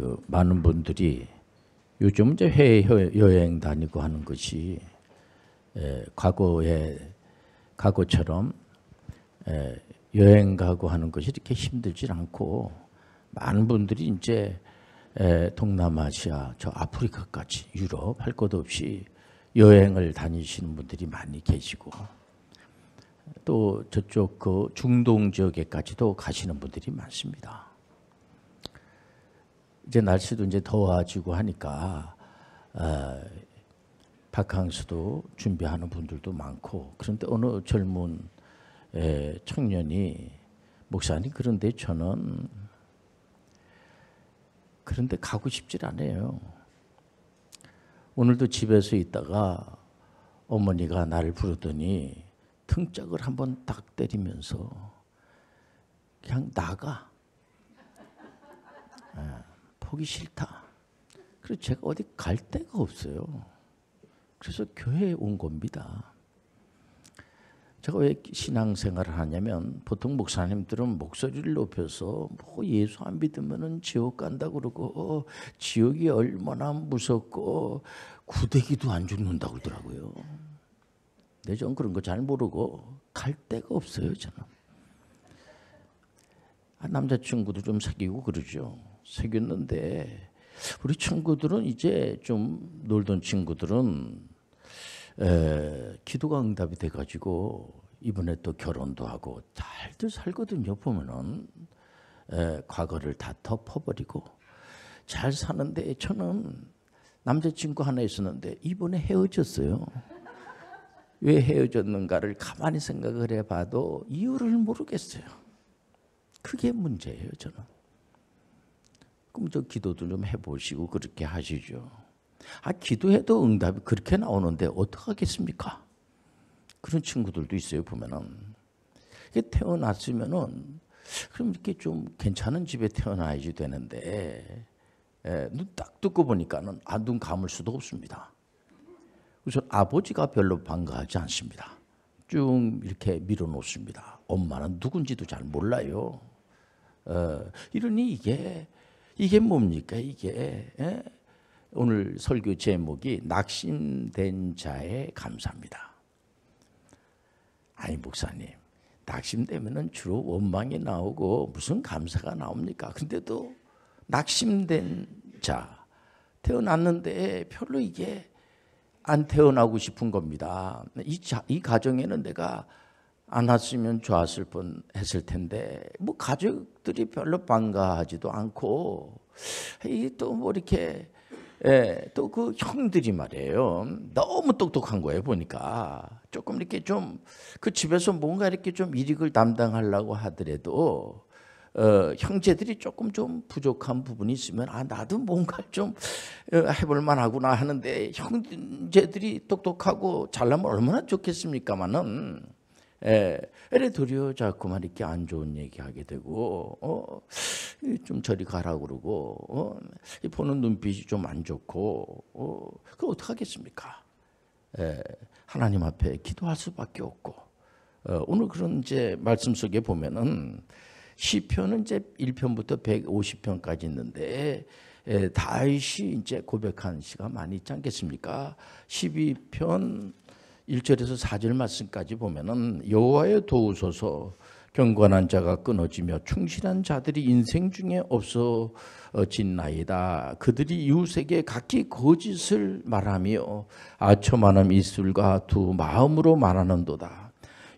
그 많은 분들이 요즘 이제 해외 여행 다니고 하는 것이 과거처럼 여행 가고 하는 것이 이렇게 힘들지 않고 많은 분들이 이제 동남아시아, 저 아프리카까지 유럽 할 것 없이 여행을 다니시는 분들이 많이 계시고 또 저쪽 그 중동 지역에까지도 가시는 분들이 많습니다. 이제 날씨도 이제 더워지고 하니까 바캉스도 준비하는 분들도 많고 그런데 어느 젊은 청년이 목사님 그런데 저는 그런데 가고 싶질 않아요. 오늘도 집에서 있다가 어머니가 나를 부르더니 등짝을 한번 딱 때리면서 그냥 나가. 보기 싫다. 그래서 제가 어디 갈 데가 없어요. 그래서 교회에 온 겁니다. 제가 왜 신앙생활을 하냐면 보통 목사님들은 목소리를 높여서 뭐 예수 안 믿으면 지옥 간다 그러고 지옥이 얼마나 무섭고 구데기도 안 죽는다고 그러더라고요. 근데 전 그런 거 잘 모르고 갈 데가 없어요. 저는. 남자친구도 좀 사귀고 그러죠. 사귀었는데 우리 친구들은 이제 좀 놀던 친구들은 기도가 응답이 돼가지고 이번에 또 결혼도 하고 잘들 살거든요. 보면은 과거를 다 덮어버리고 잘 사는데 저는 남자친구 하나 있었는데 이번에 헤어졌어요. 왜 헤어졌는가를 가만히 생각을 해봐도 이유를 모르겠어요. 그게 문제예요. 저는. 그럼 저 기도도 좀 해보시고 그렇게 하시죠. 기도해도 응답이 그렇게 나오는데 어떡하겠습니까? 그런 친구들도 있어요. 보면은 태어났으면은 그럼 이렇게 좀 괜찮은 집에 태어나야지 되는데 눈 딱 뜨고 보니까는 눈 감을 수도 없습니다. 우선 아버지가 별로 반가워하지 않습니다. 쭉 이렇게 밀어놓습니다. 엄마는 누군지도 잘 몰라요. 이러니 이게 뭡니까 이게? 오늘 설교 제목이 낙심된 자에 감사합니다. 아니 목사님, 낙심되면은 주로 원망이 나오고 무슨 감사가 나옵니까? 근데도 낙심된 자 태어났는데 별로 이게 안 태어나고 싶은 겁니다. 이 가정에는 내가 안 왔으면 좋았을 뻔 했을 텐데 뭐 가족들이 별로 반가워하지도 않고 또 뭐 이렇게 또 그 형들이 말이에요. 너무 똑똑한 거예요. 보니까 조금 이렇게 좀 그 집에서 뭔가 이렇게 좀 일익을 담당하려고 하더라도 형제들이 조금 좀 부족한 부분이 있으면 나도 뭔가 좀 해볼 만하구나 하는데 형제들이 똑똑하고 잘나면 얼마나 좋겠습니까마는 애를 도리어 자꾸만 이렇게 안 좋은 얘기하게 되고 좀 저리 가라 그러고 보는 눈빛이 좀 안 좋고 그거 어떡하겠습니까? 하나님 앞에 기도할 수밖에 없고 오늘 그런 이제 말씀 속에 보면은 시편은 이제 1편부터 150편까지 있는데 다윗이 이제 고백한 시가 많이 있지 않겠습니까? 12편 1절에서 4절 말씀까지 보면은 여호와여 도우소서 경건한 자가 끊어지며 충실한 자들이 인생 중에 없어진나이다. 그들이 이웃에게 각기 거짓을 말하며 아첨하는 입술과 두 마음으로 말하는도다.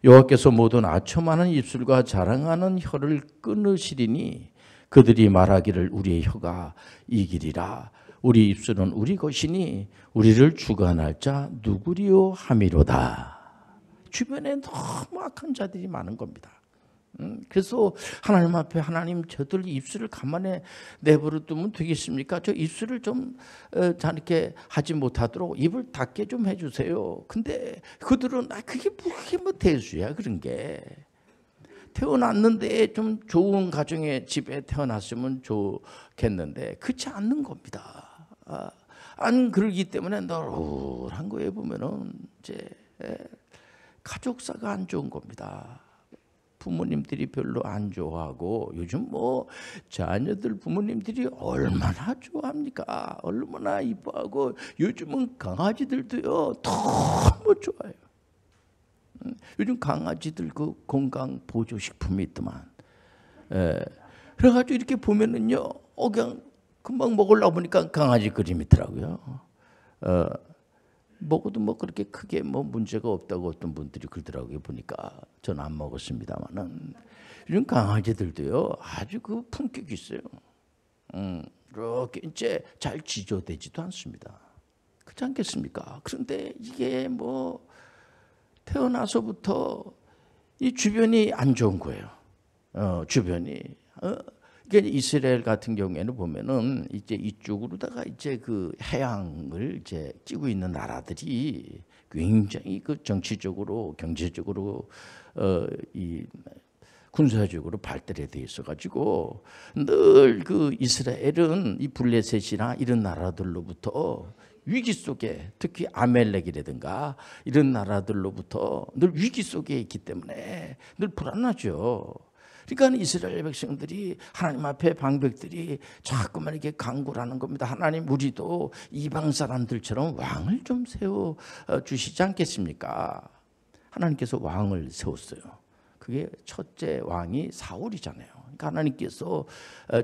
여호와께서 모든 아첨하는 입술과 자랑하는 혀를 끊으시리니 그들이 말하기를 우리의 혀가 이기리라. 우리 입술은 우리 것이니 우리를 주관할 자 누구리요 함이로다. 주변에 너무 악한 자들이 많은 겁니다. 그래서 하나님 앞에 하나님 저들 입술을 가만히 내버려 두면 되겠습니까? 저 입술을 좀 이렇게 하지 못하도록 입을 닫게 좀 해주세요. 근데 그들은 그게 뭐 대수야 그런 게. 태어났는데 좀 좋은 가정의 집에 태어났으면 좋겠는데 그렇지 않는 겁니다. 안 그러기 때문에 너울한 거에 보면은 이제 가족사가 안 좋은 겁니다. 부모님들이 별로 안 좋아하고 요즘 뭐 자녀들 부모님들이 얼마나 좋아합니까? 얼마나 이뻐하고 요즘은 강아지들도요 너무 좋아요. 요즘 강아지들 그 건강 보조 식품이 있더만. 그래가지고 이렇게 보면은요, 그냥 금방 먹으려고 보니까 강아지 그림이 있더라고요. 먹어도 뭐 그렇게 크게 뭐 문제가 없다고 어떤 분들이 그러더라고요. 보니까 저는 안 먹었습니다만은 요즘 강아지들도요 아주 그 품격이 있어요. 이렇게 이제 잘 지저대지도 않습니다. 그렇지 않겠습니까? 그런데 이게 뭐 태어나서부터 이 주변이 안 좋은 거예요. 주변이. 이게 이스라엘 같은 경우에는 보면은 이제 이쪽으로다가 이제 그 해양을 이제 끼고 있는 나라들이 굉장히 그 정치적으로, 경제적으로, 이 군사적으로 발달해 돼 있어가지고 늘 그 이스라엘은 이 블레셋이나 이런 나라들로부터 위기 속에 특히 아멜렉이라든가 이런 나라들로부터 늘 위기 속에 있기 때문에 늘 불안하죠. 그러니까 이스라엘 백성들이 하나님 앞에 방백들이 자꾸만 이렇게 간구를 하는 겁니다. 하나님 우리도 이방 사람들처럼 왕을 좀 세워 주시지 않겠습니까? 하나님께서 왕을 세웠어요. 그게 첫째 왕이 사울이잖아요. 그러니까 하나님께서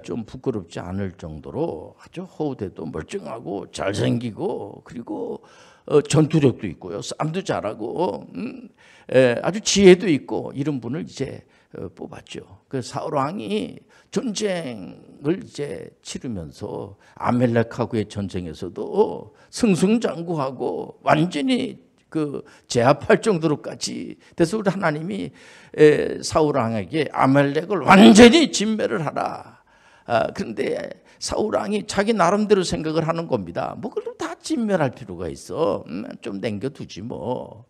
좀 부끄럽지 않을 정도로 아주 호되도 멀쩡하고 잘생기고 그리고 전투력도 있고요. 싸움도 잘하고 아주 지혜도 있고 이런 분을 이제 뽑았죠. 그 사울 왕이 전쟁을 이제 치르면서 아멜렉하고의 전쟁에서도 승승장구하고 완전히 그 제압할 정도로까지 돼서 우리 하나님이 사울 왕에게 아멜렉을 완전히 진멸을 하라. 그런데 사울 왕이 자기 나름대로 생각을 하는 겁니다. 뭐 그걸 다 진멸할 필요가 있어. 좀 남겨두지 뭐.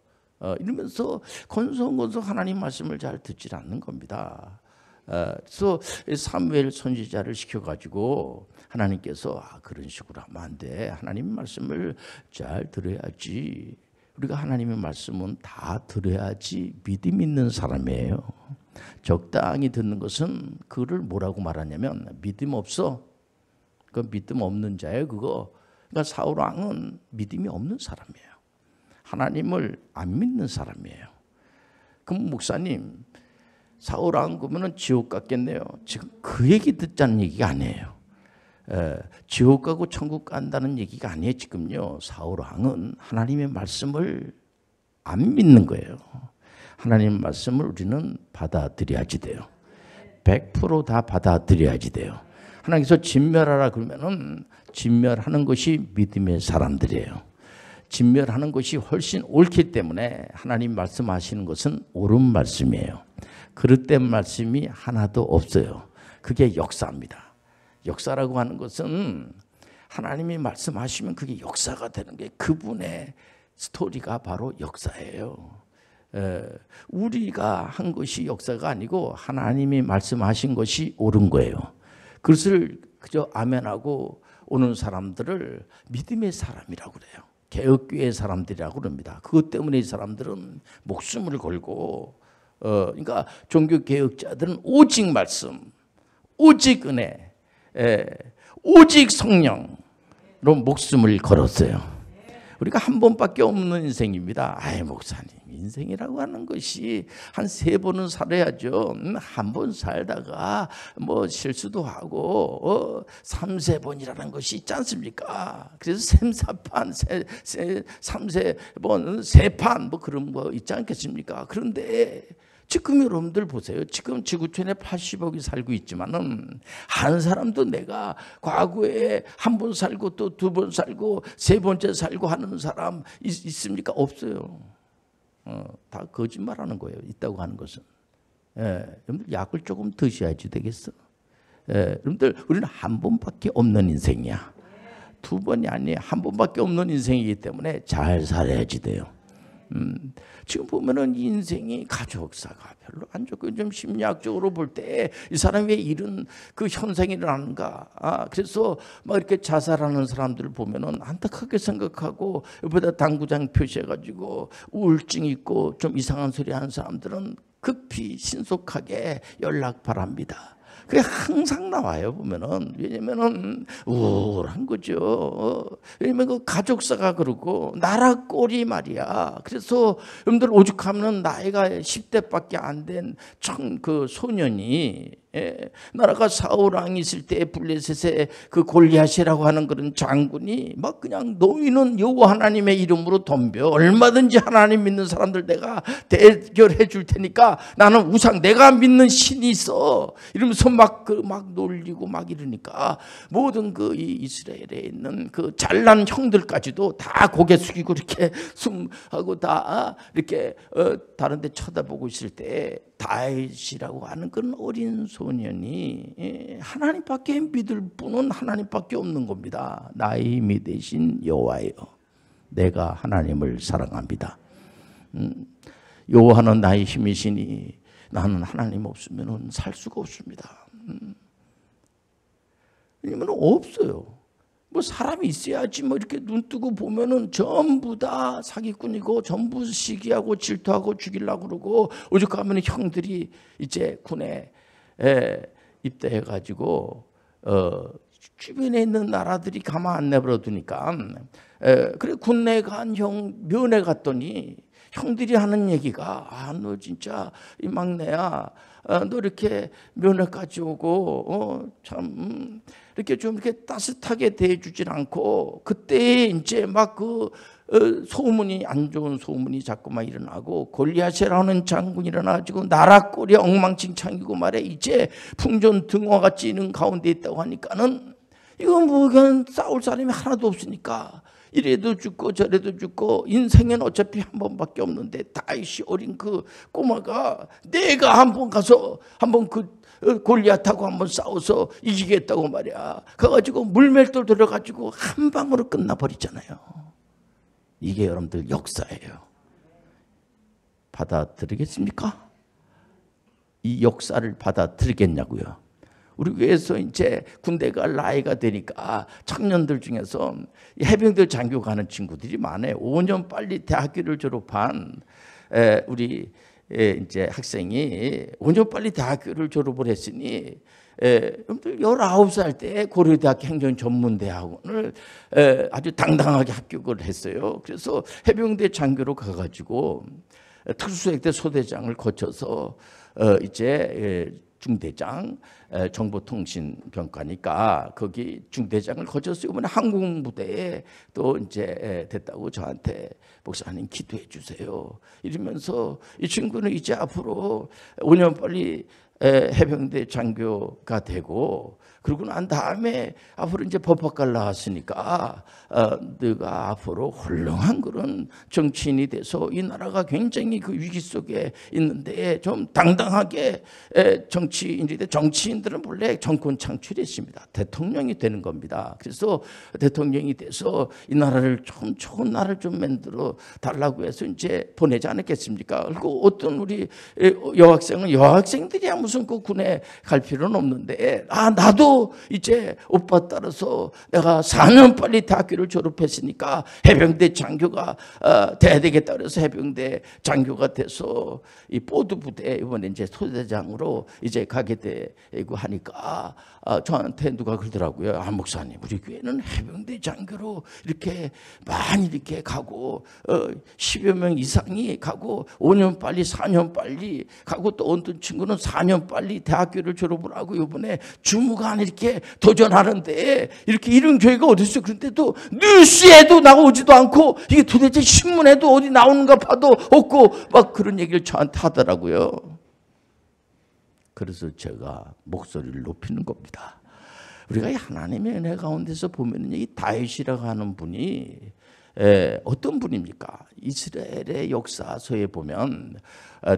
이러면서 건성건성 하나님 말씀을 잘 듣질 않는 겁니다. 그래서 사무엘 선지자를 시켜가지고 하나님께서 그런 식으로 하면 안 돼. 하나님 말씀을 잘 들어야지. 우리가 하나님의 말씀은 다 들어야지 믿음 있는 사람이에요. 적당히 듣는 것은 그를 뭐라고 말하냐면 믿음 없어. 그 믿음 없는 자예요. 그거. 그러니까 사울 왕은 믿음이 없는 사람이에요. 하나님을 안 믿는 사람이에요. 그럼 목사님, 사울 왕 그러면은 지옥 갔겠네요. 지금 그 얘기 듣자는 얘기가 아니에요. 지옥 가고 천국 간다는 얘기가 아니에요. 지금요. 사울 왕은 하나님의 말씀을 안 믿는 거예요. 하나님 말씀을 우리는 받아들여야지 돼요. 100% 다 받아들여야지 돼요. 하나님께서 진멸하라 그러면은 진멸하는 것이 믿음의 사람들이에요. 진멸하는 것이 훨씬 옳기 때문에 하나님 말씀하시는 것은 옳은 말씀이에요. 그릇된 말씀이 하나도 없어요. 그게 역사입니다. 역사라고 하는 것은 하나님이 말씀하시면 그게 역사가 되는 게 그분의 스토리가 바로 역사예요. 우리가 한 것이 역사가 아니고 하나님이 말씀하신 것이 옳은 거예요. 그것을 그저 아멘하고 오는 사람들을 믿음의 사람이라고 그래요. 개혁교회 사람들이라고 그럽니다. 그것 때문에 이 사람들은 목숨을 걸고 그러니까 종교개혁자들은 오직 말씀, 오직 은혜, 오직 성령으로 목숨을 걸었어요. 우리가 한 번밖에 없는 인생입니다. 아이 목사님 인생이라고 하는 것이 한 3번은 살아야죠. 한 번 살다가 뭐 실수도 하고 3-4번이라는 것이 있지 않습니까? 그래서 샘사판, 3-4번, 3판 뭐 그런 거 있지 않겠습니까? 그런데 지금 여러분들 보세요. 지금 지구촌에 80억이 살고 있지만은 한 사람도 내가 과거에 한 번 살고 또 2번 살고 3번째 살고 하는 사람 있습니까? 없어요. 다 거짓말하는 거예요. 있다고 하는 것은. 여러분들 약을 조금 드셔야지 되겠어. 여러분들 우리는 한 번밖에 없는 인생이야. 2번이 아니에요. 한 번밖에 없는 인생이기 때문에 잘 살아야지 돼요. 지금 보면은 인생이 가족사가 별로 안 좋고 좀 심리학적으로 볼 때 이 사람이 왜 이런 그 현상이 일어나는가? 그래서 막 이렇게 자살하는 사람들을 보면은 안타깝게 생각하고 옆에다 당구장 표시해가지고 우울증 있고 좀 이상한 소리 하는 사람들은 급히 신속하게 연락 바랍니다. 그게 항상 나와요, 보면은. 왜냐면은 우울한 거죠. 왜냐면 그 가족사가 그러고 나라 꼴이 말이야. 그래서 여러분들 오죽하면 나이가 10대밖에 안 된 그 소년이, 나라가 사울 왕이 있을 때 블레셋의 그 골리앗이라고 하는 그런 장군이 막 그냥 너희는 여호와 하나님의 이름으로 덤벼, 얼마든지 하나님 믿는 사람들 내가 대결해 줄 테니까 나는 우상 내가 믿는 신이 있어 이러면서 막 놀리고 막 이러니까 모든 그 이 이스라엘에 있는 그 잘난 형들까지도 다 고개 숙이고 이렇게 숨하고 다 이렇게 다른 데 쳐다보고 있을 때 다윗이라고 하는 그런 어린 소년이 하나님밖에 믿을 분은 하나님밖에 없는 겁니다. 나의 힘이 되신 여호와여, 내가 하나님을 사랑합니다. 여호와는 나의 힘이시니 나는 하나님 없으면 살 수가 없습니다. 왜냐면 없어요. 뭐 사람이 있어야지 뭐 이렇게 눈 뜨고 보면은 전부 다 사기꾼이고 전부 시기하고 질투하고 죽이려고 그러고, 오죽하면 형들이 이제 군에 입대해 가지고 주변에 있는 나라들이 가만 안 내버려 두니까 그래 군내 간 형 면회 갔더니 형들이 하는 얘기가 너 진짜 이 막내야, 너 이렇게 면회까지 오고 참 이렇게 좀 이렇게 따뜻하게 대해주질 않고, 그때 이제 막 그 소문이 안 좋은 소문이 자꾸만 일어나고 골리앗이라는 장군이 일어나가지고 나라 꼴이 엉망진창이고 말해 이제 풍전등화가 찌는 가운데 있다고 하니까는 이거 뭐 그냥 싸울 사람이 하나도 없으니까 이래도 죽고 저래도 죽고 인생엔 어차피 한 번밖에 없는데 다윗이 어린 그 꼬마가 내가 한번 가서 한번 그 골리앗하고 한번 싸워서 이기겠다고 말이야. 가가지고 물맷돌 들어가지고 한 방으로 끝나버리잖아요. 이게 여러분들 역사예요. 받아들이겠습니까? 이 역사를 받아들이겠냐고요. 우리 교회에서 이제 군대 갈 나이가 되니까 청년들 중에서 해병대 장교 가는 친구들이 많아요. 5년 빨리 대학교를 졸업한 우리 이제 학생이 5년 빨리 대학교를 졸업을 했으니 19살 때 고려대학교 행정전문대학원을 아주 당당하게 합격을 했어요. 그래서 해병대 장교로 가가지고 특수해역대 소대장을 거쳐서 이제 중대장, 정보통신병과니까 거기 중대장을 거쳐서 이번에 항공부대에 또 이제 됐다고 저한테 목사님 기도해 주세요 이러면서, 이 친구는 이제 앞으로 5년 빨리 해병대 장교가 되고, 그러고 난 다음에 앞으로 이제 법학과를 나왔으니까 네가 앞으로 훌륭한 그런 정치인이 돼서 이 나라가 굉장히 그 위기 속에 있는데 좀 당당하게 정치인이 돼. 정치인들은 원래 정권 창출했습니다. 대통령이 되는 겁니다. 그래서 대통령이 돼서 이 나라를 좀 좋은 나라를 좀 만들어 달라고 해서 이제 보내지 않았겠습니까? 그리고 어떤 우리 여학생은 여학생들이야 무슨 그 군에 갈 필요는 없는데, 나도 이제 오빠 따라서 내가 4년 빨리 대학교를 졸업했으니까 해병대 장교가 돼야 되겠다 그래서 해병대 장교가 돼서 이 보드 부대 이번에 이제 소대장으로 이제 가게 되고 하니까 저한테 누가 그러더라고요. 목사님 우리 교회는 해병대 장교로 이렇게 많이 이렇게 가고 10여 명 이상이 가고 5년 빨리 4년 빨리 가고, 또 어떤 친구는 4년 빨리 대학교를 졸업을 하고 이번에 주무관 이렇게 도전하는데 이렇게 이런 교회가 어디 있어요? 그런데 또 뉴스에도 나오지도 않고 이게 도대체 신문에도 어디 나오는가 봐도 없고 막 그런 얘기를 저한테 하더라고요. 그래서 제가 목소리를 높이는 겁니다. 우리가 하나님의 은혜 가운데서 보면 이 다윗이라고 하는 분이 어떤 분입니까? 이스라엘의 역사서에 보면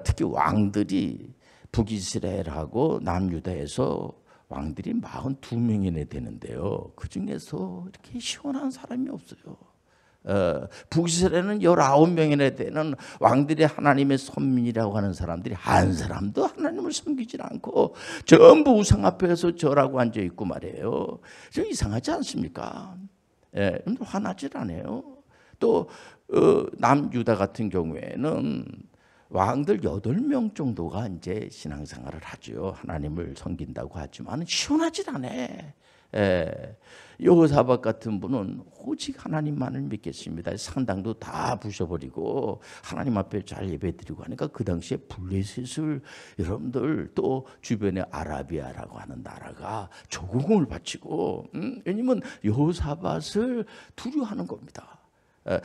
특히 왕들이 북이스라엘하고 남유다에서 왕들이 42명이나 되는데요. 그 중에서 이렇게 시원한 사람이 없어요. 북이스라엘은 19명이나 되는 왕들이 하나님의 선민이라고 하는 사람들이 한 사람도 하나님을 섬기지 않고 전부 우상 앞에서 절하고 앉아 있고 말이에요. 좀 이상하지 않습니까? 화나질 않아요. 또 남유다 같은 경우에는 왕들 8명 정도가 이제 신앙생활을 하죠. 하나님을 섬긴다고 하지만 시원하지 않아. 여호사밧 같은 분은 오직 하나님만을 믿겠습니다. 산당도 다 부셔버리고 하나님 앞에 잘 예배드리고 하니까 그 당시에 블레셋을 여러분들 또 주변에 아라비아라고 하는 나라가 조공을 바치고 왜냐면 여호사밧을 두려워하는 겁니다.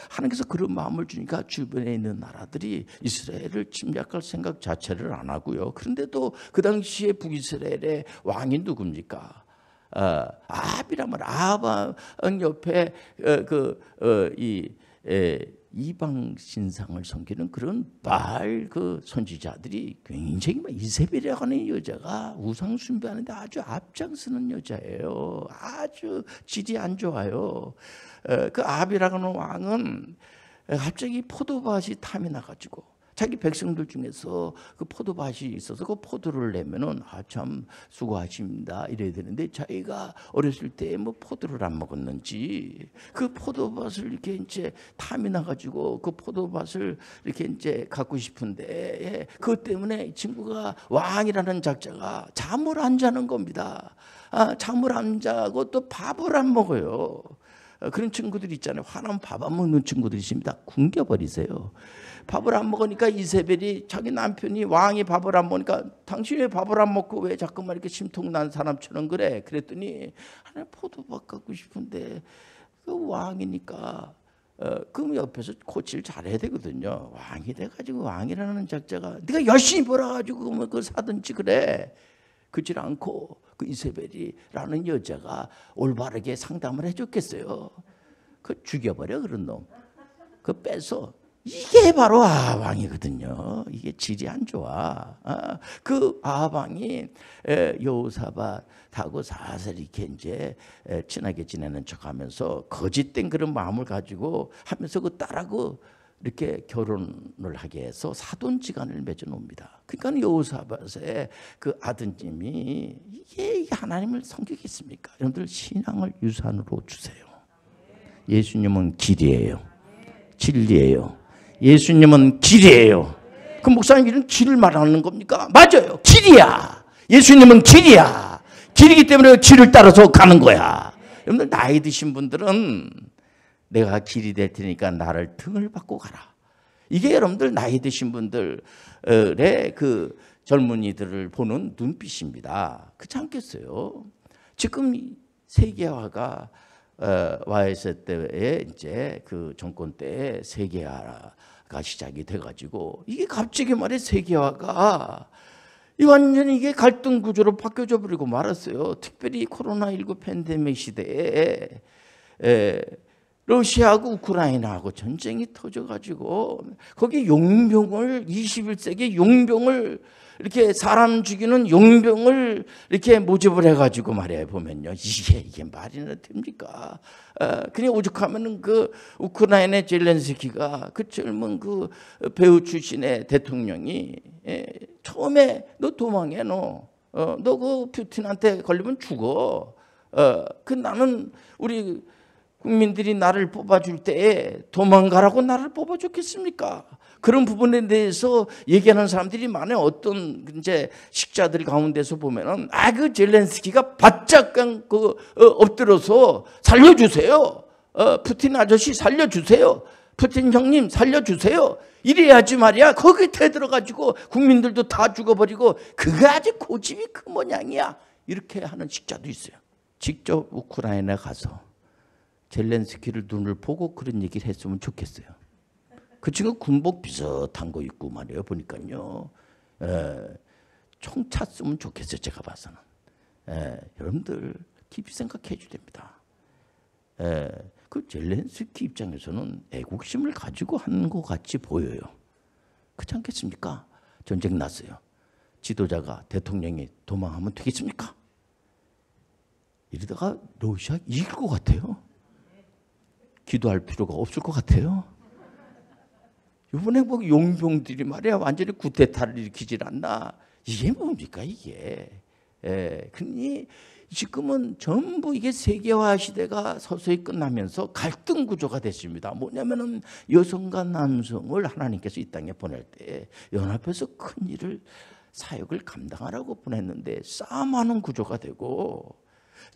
하나님께서 그런 마음을 주니까 주변에 있는 나라들이 이스라엘을 침략할 생각 자체를 안 하고요. 그런데도 그 당시에 북이스라엘의 왕이 누굽니까? 아합이라면 아합 옆에 이방 신상을 섬기는 그런 바알 그 선지자들이 굉장히 이세벨이라고 하는 여자가 우상 숭배하는데 아주 앞장서는 여자예요. 아주 질이 안 좋아요. 그 아합이라고 하는 왕은 갑자기 포도밭이 탐이 나가지고 자기 백성들 중에서 그 포도밭이 있어서 그 포도를 내면은 참 수고하십니다 이래야 되는데 자기가 어렸을 때 뭐 포도를 안 먹었는지 그 포도밭을 이렇게 이제 탐이 나가지고 그 포도밭을 이렇게 이제 갖고 싶은데 그것 때문에 이 친구가 왕이라는 작자가 잠을 안 자는 겁니다. 잠을 안 자고 또 밥을 안 먹어요. 그런 친구들 있잖아요. 화나면 밥 안 먹는 친구들이 있습니다. 굶겨버리세요. 밥을 안 먹으니까 이세벨이 자기 남편이 왕이 밥을 안 먹으니까 당신이 왜 밥을 안 먹고 왜 자꾸만 이렇게 심통난 사람처럼 그래? 그랬더니 하나 포도밭 갖고 싶은데 그 왕이니까 그럼 옆에서 코치를 잘해야 되거든요. 왕이 돼가지고 왕이라는 작자가 네가 열심히 벌어가지고 뭐 그걸 사든지 그래. 그렇지 않고 그 이세벨이라는 여자가 올바르게 상담을 해줬겠어요. 그 죽여버려 그런 놈. 그 빼서 이게 바로 아합왕이거든요. 이게 질이 안 좋아. 그 아합왕이 여호사밧하고 사실 이렇게 이제 친하게 지내는 척하면서 거짓된 그런 마음을 가지고 하면서 그 딸하고 이렇게 결혼을 하게 해서 사돈지간을 맺어 놓습니다. 그러니까 여호사밧의 그 아드님이 이게 하나님을 섬기겠습니까? 여러분들 신앙을 유산으로 주세요. 예수님은 길이에요. 진리예요. 예수님은 길이에요. 그 목사님 이런 길을 말하는 겁니까? 맞아요. 길이야. 예수님은 길이야. 길이기 때문에 길을 따라서 가는 거야. 여러분들 나이 드신 분들은 내가 길이 될 테니까 나를 등을 받고 가라. 이게 여러분들 나이 드신 분들의 그 젊은이들을 보는 눈빛입니다. 그렇지 않겠어요? 지금 세계화가 YS 때에 이제 그 정권 때에 세계화가 시작이 돼가지고 이게 갑자기 말해 세계화가 이 완전히 이게 갈등 구조로 바뀌어져 버리고 말았어요. 특별히 코로나19 팬데믹 시대에 러시아하고 우크라이나하고 전쟁이 터져가지고 거기 용병을 21세기 용병을 이렇게 사람 죽이는 용병을 이렇게 모집을 해가지고 말이에요. 보면요. 이게 말이나 됩니까? 그냥 오죽하면은 그 우크라이나 젤렌스키가 그 젊은 그 배우 출신의 대통령이 처음에 너 도망해 너 그 푸틴한테 걸리면 죽어. 그 나는 우리 국민들이 나를 뽑아줄 때에 도망가라고 나를 뽑아줬겠습니까? 그런 부분에 대해서 얘기하는 사람들이 많아요. 어떤 이제 식자들 가운데서 보면은 그 젤렌스키가 바짝 엎드려서 살려주세요. 푸틴 아저씨 살려주세요. 푸틴 형님 살려주세요. 이래야지 말이야. 거기에 들어가지고 국민들도 다 죽어버리고 그가 아주 고집이 그 모양이야. 이렇게 하는 식자도 있어요. 직접 우크라이나 가서 젤렌스키를 눈을 보고 그런 얘기를 했으면 좋겠어요. 그 친구 군복 비슷한 거 입고 말이에요. 보니까요. 총 찼으면 좋겠어요. 제가 봐서는. 여러분들 깊이 생각해 줘야 됩니다. 그 젤렌스키 입장에서는 애국심을 가지고 하는 것 같이 보여요. 그렇지 않겠습니까? 전쟁 났어요. 지도자가 대통령이 도망하면 되겠습니까? 이러다가 러시아 이길 것 같아요. 기도할 필요가 없을 것 같아요. 이번에 뭐 용병들이 말이야 완전히 구테타를 일으키질 않나. 이게 뭡니까 이게. 그러니 지금은 전부 이게 세계화 시대가 서서히 끝나면서 갈등 구조가 됐습니다. 뭐냐면은 여성과 남성을 하나님께서 이 땅에 보낼 때 연합해서 큰 일을 사역을 감당하라고 보냈는데 싸움하는 구조가 되고,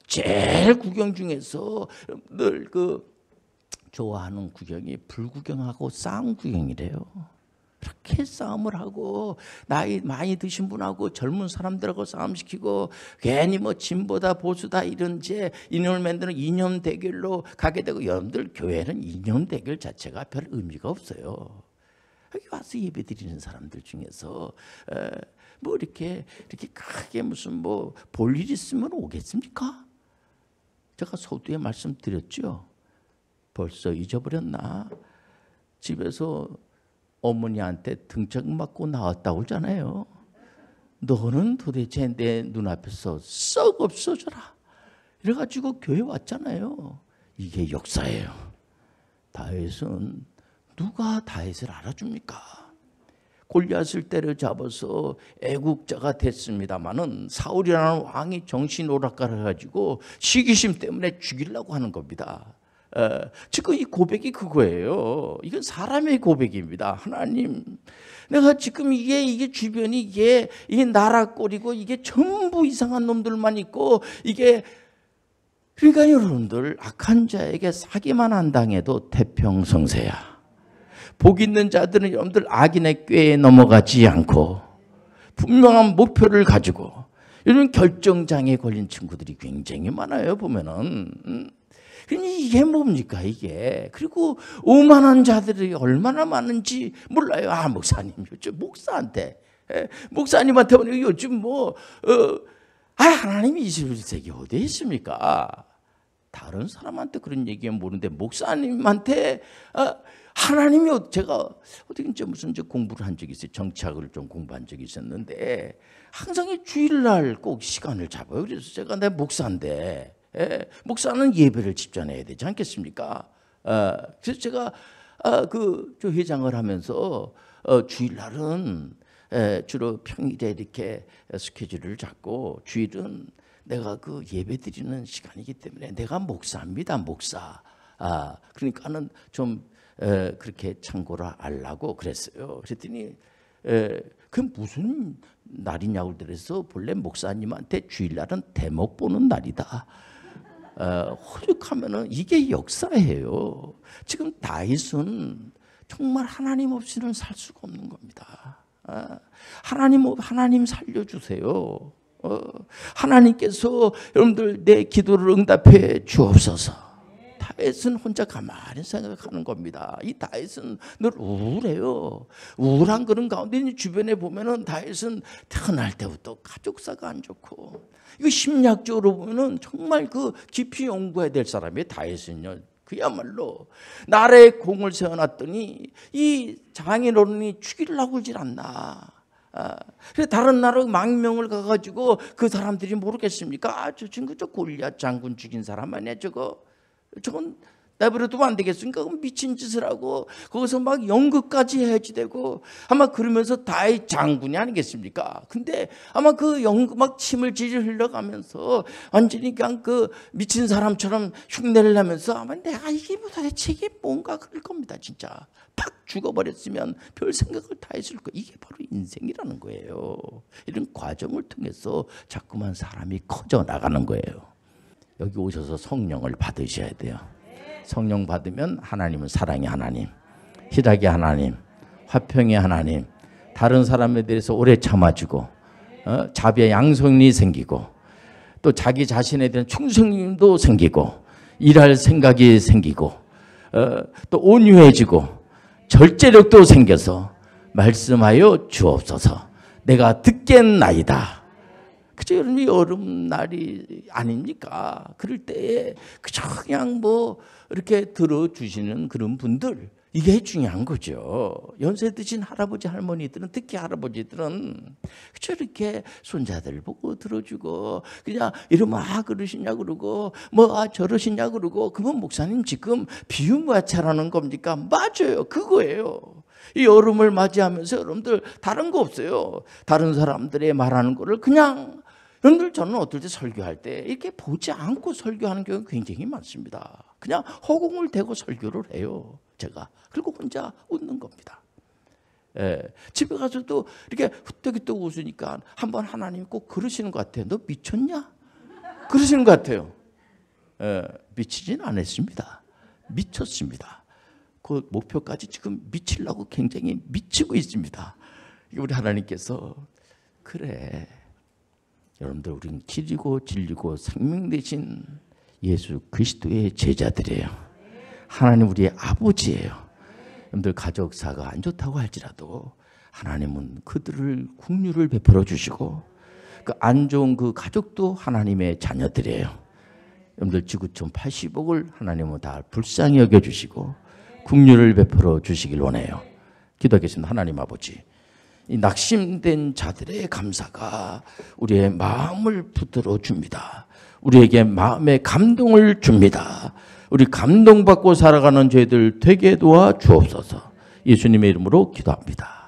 제일 구경 중에서 늘 그 좋아하는 구경이 불구경하고 싸움 구경이래요. 그렇게 싸움을 하고 나이 많이 드신 분하고 젊은 사람들하고 싸움시키고 괜히 뭐 진보다 보수다 이런 이념을 만드는 이념 대결로 가게 되고, 여러분들 교회는 이념 대결 자체가 별 의미가 없어요. 여기 와서 예배 드리는 사람들 중에서 뭐 이렇게 크게 무슨 뭐 볼 일 있으면 오겠습니까? 제가 서두에 말씀드렸죠. 벌써 잊어버렸나? 집에서 어머니한테 등짝 맞고 나왔다고 그러잖아요. 너는 도대체 내 눈앞에서 썩 없어져라. 이래가지고 교회 왔잖아요. 이게 역사예요. 다윗은 누가 다윗을 알아줍니까? 골리앗을 때려잡아서 애국자가 됐습니다마는 사울이라는 왕이 정신 오락가락해가지고 시기심 때문에 죽이려고 하는 겁니다. 지금 이 고백이 그거예요. 이건 사람의 고백입니다. 하나님, 내가 지금 이게 주변이 이게 나라 꼴이고 이게 전부 이상한 놈들만 있고 이게, 그러니까 여러분들 악한 자에게 사기만 안 당해도 태평성세야. 복 있는 자들은 여러분들 악인의 꾀에 넘어가지 않고 분명한 목표를 가지고, 요즘 결정장애에 걸린 친구들이 굉장히 많아요. 보면은 이게 뭡니까 이게. 그리고 오만한 자들이 얼마나 많은지 몰라요. 목사님 요즘 목사님한테 요즘 뭐 하나님이 21세기 어디에 있습니까? 다른 사람한테 그런 얘기하면 모르는데 목사님한테 하나님이, 제가 어떻게 무슨 공부를 한 적이 있어요. 정치학을 좀 공부한 적이 있었는데 항상 주일날 꼭 시간을 잡아요. 그래서 제가 내 목사인데 목사는 예배를 집전해야 되지 않겠습니까? 그래서 제가 저 회장을 하면서 주일날은 주로 평일에 이렇게 스케줄을 잡고, 주일은 내가 예배 드리는 시간이기 때문에 내가 목사입니다, 목사. 그러니까는 좀 그렇게 참고를 하려고 그랬어요. 그랬더니 그 무슨 날이냐고 그래서 본래 목사님한테 주일날은 대목 보는 날이다. 호죽하면은 이게 역사예요. 지금 다윗은 정말 하나님 없이는 살 수가 없는 겁니다. 하나님 살려주세요. 하나님께서 여러분들 내 기도를 응답해 주옵소서. 다윗은 혼자 가만히 생각하는 겁니다. 이 다윗은 늘 우울해요. 우울한 그런 가운데 주변에 보면은 다윗은 태어날 때부터 가족사가 안 좋고, 이거 심리학적으로 보면은 정말 깊이 연구해야 될 사람이 다윗은요. 그야말로 나라에 공을 세워놨더니 이 장인어른이 죽이려고 그러질 않나. 그래서 다른 나라 망명을 가가지고 그 사람들이 모르겠습니까? 저 친구 저 골리앗 장군 죽인 사람 아니야 저건 내버려두면 안 되겠습니까? 미친 짓을 하고 거기서 막 연극까지 해야지 되고, 아마 그러면서 다윗 장군이 아니겠습니까? 근데 아마 연극 막 침을 질질 흘러가면서 완전히 그냥 미친 사람처럼 흉내를 내면서 아마 내가 이게 도대체 이게 뭔가 그럴 겁니다. 진짜 팍 죽어버렸으면 별 생각을 다 했을 거예요. 이게 바로 인생이라는 거예요. 이런 과정을 통해서 자꾸만 사람이 커져 나가는 거예요. 여기 오셔서 성령을 받으셔야 돼요. 성령 받으면 하나님은 사랑의 하나님, 희락의 하나님, 화평의 하나님, 다른 사람에 대해서 오래 참아주고 자비의 양성이 생기고, 또 자기 자신에 대한 충성심도 생기고, 일할 생각이 생기고, 또 온유해지고 절제력도 생겨서 말씀하여 주옵소서. 내가 듣겠나이다. 그저 여러분이 여름날이 아닙니까? 그럴 때에 그냥 이렇게 들어주시는 그런 분들, 이게 중요한 거죠. 연세 드신 할아버지 할머니들은, 특히 할아버지들은 그저 이렇게 손자들 보고 들어주고, 그냥 이러면 그러시냐 그러고 저러시냐 그러고, 그건 목사님 지금 비유마차라는 겁니까? 맞아요. 그거예요. 이 여름을 맞이하면서 여러분들 다른 거 없어요. 다른 사람들의 말하는 거를 그냥 여러분들 저는 어떨 때 설교할 때 이렇게 보지 않고 설교하는 경우가 굉장히 많습니다. 그냥 허공을 대고 설교를 해요. 제가. 그리고 혼자 웃는 겁니다. 집에 가서도 이렇게 후떡후떡 웃으니까 한번 하나님이 꼭 그러시는 것 같아요. 너 미쳤냐? 그러시는 것 같아요. 미치진 않았습니다. 미쳤습니다. 그 목표까지 지금 미치려고 굉장히 미치고 있습니다. 우리 하나님께서 그래. 여러분들 우리는 길이고 진리고 생명 되신 예수 그리스도의 제자들이에요. 하나님 우리의 아버지예요. 여러분들 가족사가 안 좋다고 할지라도 하나님은 그들을 긍휼을 베풀어 주시고 그 안 좋은 그 가족도 하나님의 자녀들이에요. 여러분들 지구촌 80억을 하나님은 다 불쌍히 여겨주시고 긍휼을 베풀어 주시길 원해요. 기도하겠습니다. 하나님 아버지, 이 낙심된 자들의 감사가 우리의 마음을 붙들어 줍니다. 우리에게 마음의 감동을 줍니다. 우리 감동받고 살아가는 저희들 되게 도와 주옵소서. 예수님의 이름으로 기도합니다.